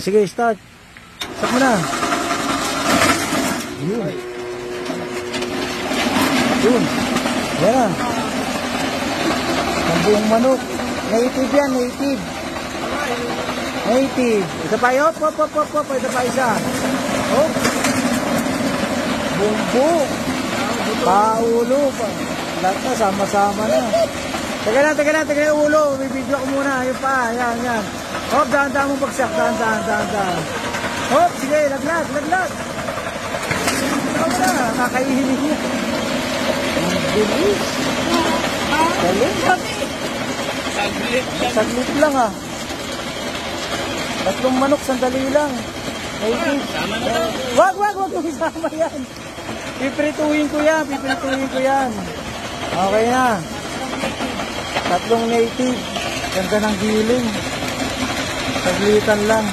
Sige, start. Start mo na. Yun. Yun. Yan. Ang buong manok. Native yan, native. Native. Isa pa, hop, hop, hop, hop, hop. Isa pa, isa. Hop. Bumbu. Paulo. Lahat na, sama-sama na. Teka lang yung ulo. May video ko muna. Yung pa, yan, yan. Hop, dahan-dahan mong bagsak. Dahan-dahan. Hop, sige, laglag. Ito na, nakaihinig niya. Ang bilis. Galing. Saglit lang ah. 3 manok, sandali lang. Sama na to. Wag mong isama yan. Pipirituhin ko yan. Okay na. 3 native. Ganda ng giling. Saglitan lang.